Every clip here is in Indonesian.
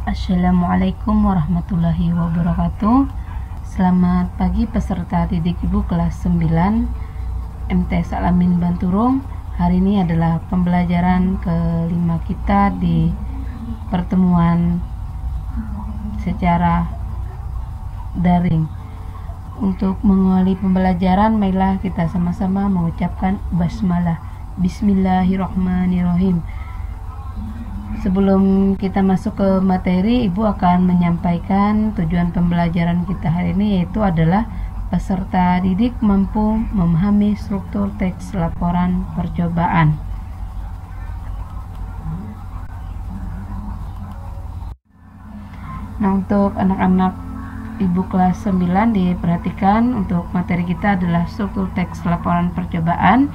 Assalamualaikum warahmatullahi wabarakatuh. Selamat pagi peserta didik Ibu kelas 9 MTS Al-Amin Banturung. Hari ini adalah pembelajaran kelima kita di pertemuan secara daring. Untuk mengawali pembelajaran, marilah kita sama-sama mengucapkan basmalah. Bismillahirrahmanirrahim. Sebelum kita masuk ke materi, Ibu akan menyampaikan tujuan pembelajaran kita hari ini, yaitu adalah peserta didik mampu memahami struktur teks laporan percobaan. Nah, untuk anak-anak Ibu kelas 9 diperhatikan untuk materi kita adalah struktur teks laporan percobaan.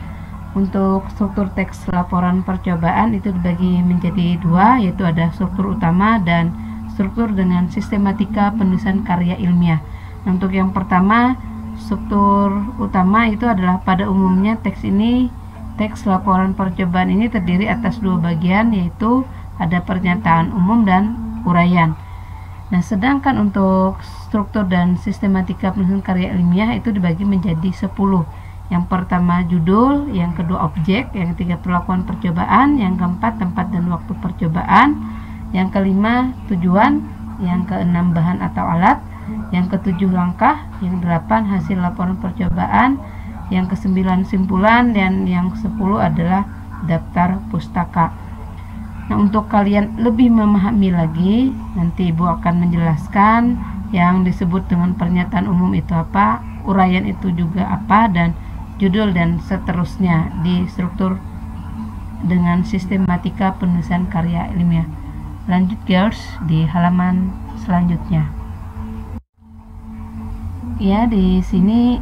Untuk struktur teks laporan percobaan itu dibagi menjadi dua, yaitu ada struktur utama dan struktur dengan sistematika penulisan karya ilmiah. Nah, untuk yang pertama, struktur utama itu adalah pada umumnya teks laporan percobaan ini terdiri atas dua bagian, yaitu ada pernyataan umum dan uraian. Nah, sedangkan untuk struktur dan sistematika penulisan karya ilmiah itu dibagi menjadi 10. Yang pertama judul, yang kedua objek, yang ketiga perlakuan percobaan, yang keempat tempat dan waktu percobaan, yang kelima tujuan, yang keenam bahan atau alat, yang ketujuh langkah, yang delapan hasil laporan percobaan, yang kesembilan simpulan, dan yang 10 adalah daftar pustaka. Nah, untuk kalian lebih memahami lagi, nanti Ibu akan menjelaskan yang disebut dengan pernyataan umum itu apa, uraian itu juga apa, dan judul dan seterusnya di struktur dengan sistematika penulisan karya ilmiah. Lanjut girls di halaman selanjutnya. Ya, di sini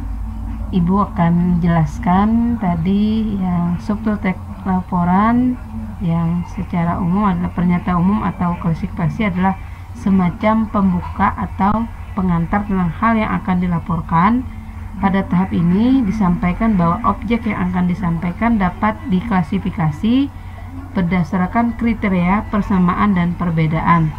Ibu akan menjelaskan tadi yang struktur teks laporan yang secara umum adalah pernyataan umum atau klasifikasi adalah semacam pembuka atau pengantar tentang hal yang akan dilaporkan. Pada tahap ini disampaikan bahwa objek yang akan disampaikan dapat diklasifikasi berdasarkan kriteria persamaan dan perbedaan.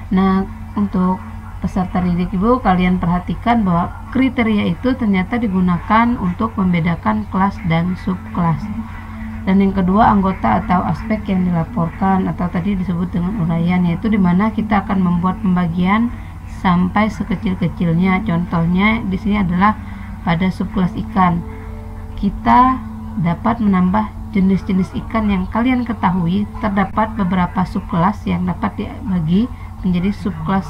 Nah, untuk peserta didik Ibu, kalian perhatikan bahwa kriteria itu ternyata digunakan untuk membedakan kelas dan subkelas. Dan yang kedua, anggota atau aspek yang dilaporkan atau tadi disebut dengan uraian, yaitu dimana kita akan membuat pembagian sampai sekecil-kecilnya. Contohnya di sini adalah pada subkelas ikan. Kita dapat menambah jenis-jenis ikan yang kalian ketahui. Terdapat beberapa subkelas yang dapat dibagi menjadi subkelas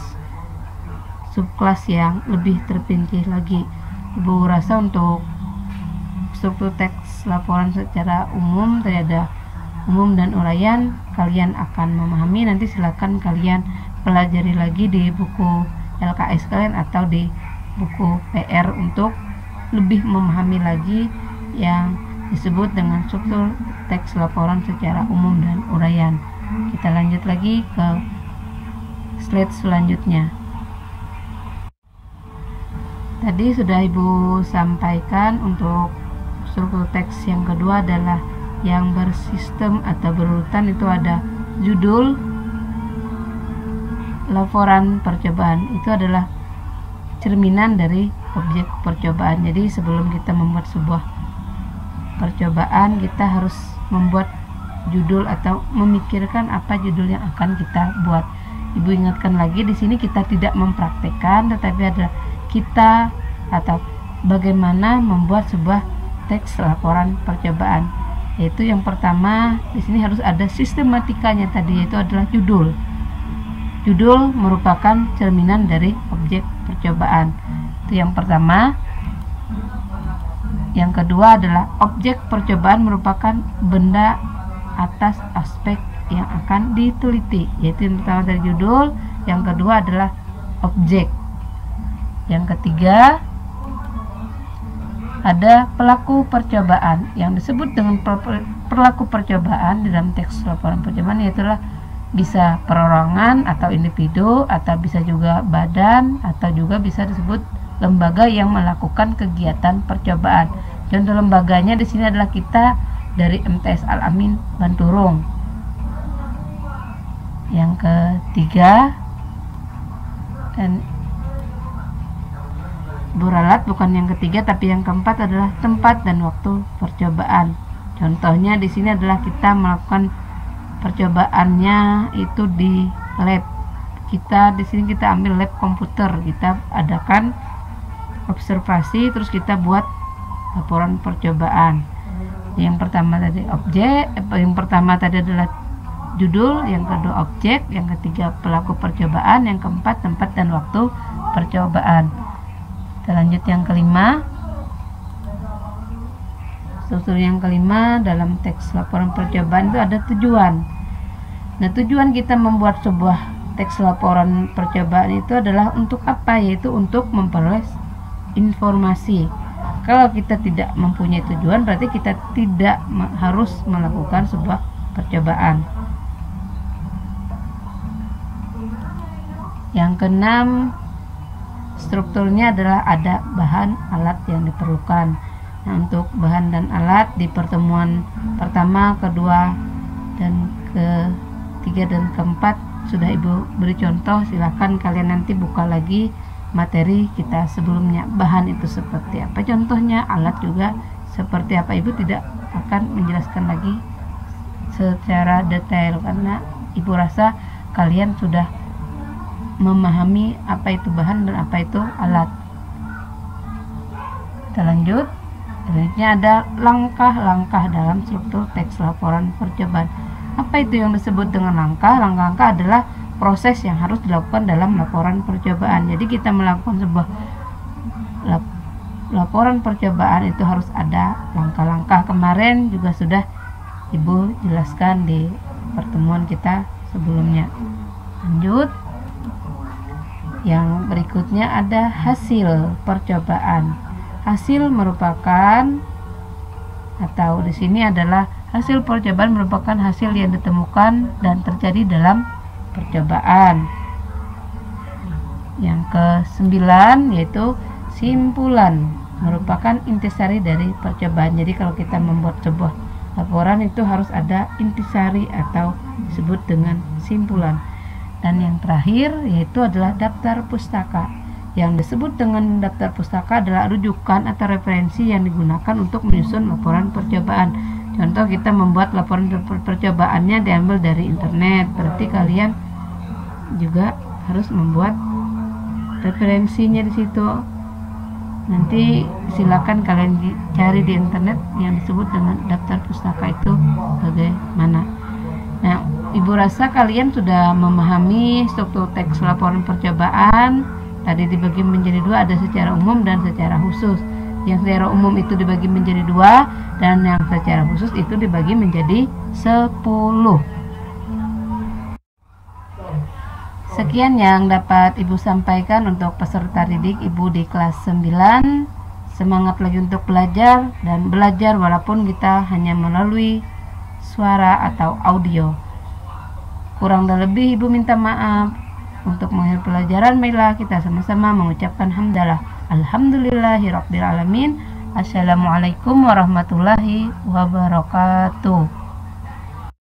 yang lebih terperinci lagi. Ibu rasa untuk struktur teks laporan secara umum, ada umum dan uraian, kalian akan memahami. Nanti silakan kalian pelajari lagi di buku LKS kalian atau di buku PR untuk lebih memahami lagi yang disebut dengan struktur teks laporan secara umum dan uraian. Kita lanjut lagi ke slide selanjutnya. Tadi sudah Ibu sampaikan untuk struktur teks yang kedua adalah yang bersistem atau berurutan, itu ada judul, laporan percobaan. Itu adalah cerminan dari objek percobaan. Jadi sebelum kita membuat sebuah percobaan, kita harus membuat judul atau memikirkan apa judul yang akan kita buat. Ibu ingatkan lagi, di sini kita tidak mempraktekkan, tetapi ada kita atau bagaimana membuat sebuah teks laporan percobaan. Yaitu yang pertama, di sini harus ada sistematikanya tadi, yaitu adalah judul. Judul merupakan cerminan dari objek percobaan. Itu yang pertama. Yang kedua adalah objek percobaan merupakan benda atas aspek yang akan diteliti. Yaitu yang pertama dari judul, yang kedua adalah objek. Yang ketiga ada pelaku percobaan. Yang disebut dengan pelaku percobaan di dalam teks laporan percobaan yaitu bisa perorangan atau individu, atau bisa juga badan, atau juga bisa disebut lembaga yang melakukan kegiatan percobaan. Contoh lembaganya di sini adalah kita dari MTS Al-Amin Banturung. Yang ketiga, dan buralat bukan yang ketiga tapi yang keempat adalah tempat dan waktu percobaan. Contohnya di sini adalah kita melakukan percobaannya itu di lab. Di sini kita ambil lab komputer, kita adakan observasi, terus kita buat laporan percobaan. Yang pertama tadi adalah judul, yang kedua objek, yang ketiga pelaku percobaan, yang keempat tempat dan waktu percobaan. Kita lanjut yang kelima. Struktur yang kelima dalam teks laporan percobaan itu ada tujuan. Nah, tujuan kita membuat sebuah teks laporan percobaan itu adalah untuk apa? Yaitu untuk memperoleh informasi. Kalau kita tidak mempunyai tujuan, berarti kita tidak harus melakukan sebuah percobaan. Yang keenam, strukturnya adalah ada bahan alat yang diperlukan. Nah, untuk bahan dan alat di pertemuan pertama, kedua, dan ketiga dan keempat sudah Ibu beri contoh. Silahkan kalian nanti buka lagi materi kita sebelumnya. Bahan itu seperti apa contohnya, alat juga seperti apa. Ibu tidak akan menjelaskan lagi secara detail karena Ibu rasa kalian sudah memahami apa itu bahan dan apa itu alat. Kita lanjut. Selanjutnya ada langkah-langkah dalam struktur teks laporan percobaan. Apa itu yang disebut dengan langkah? Langkah-langkah adalah proses yang harus dilakukan dalam laporan percobaan. Jadi kita melakukan sebuah laporan percobaan itu harus ada langkah-langkah. Kemarin juga sudah Ibu jelaskan di pertemuan kita sebelumnya. Lanjut. Yang berikutnya ada hasil percobaan. Hasil merupakan, atau di sini adalah hasil percobaan merupakan hasil yang ditemukan dan terjadi dalam percobaan. Yang ke-9 yaitu simpulan, merupakan intisari dari percobaan. Jadi kalau kita membuat sebuah laporan itu harus ada intisari atau disebut dengan simpulan. Dan yang terakhir yaitu adalah daftar pustaka. Yang disebut dengan daftar pustaka adalah rujukan atau referensi yang digunakan untuk menyusun laporan percobaan. Contoh, kita membuat laporan percobaannya diambil dari internet, berarti kalian juga harus membuat referensinya di situ. Nanti silakan kalian cari di internet yang disebut dengan daftar pustaka itu bagaimana. Nah, Ibu rasa kalian sudah memahami struktur teks laporan percobaan. Tadi dibagi menjadi dua, ada secara umum dan secara khusus. Yang secara umum itu dibagi menjadi 2, dan yang secara khusus itu dibagi menjadi 10. Sekian yang dapat Ibu sampaikan untuk peserta didik Ibu di kelas 9. Semangat lagi untuk belajar, dan belajar walaupun kita hanya melalui suara atau audio. Kurang dan lebih Ibu minta maaf. Untuk mengakhiri pelajaran, marilah kita sama-sama mengucapkan hamdalah. Alhamdulillahirabbil alamin. Assalamualaikum warahmatullahi wabarakatuh.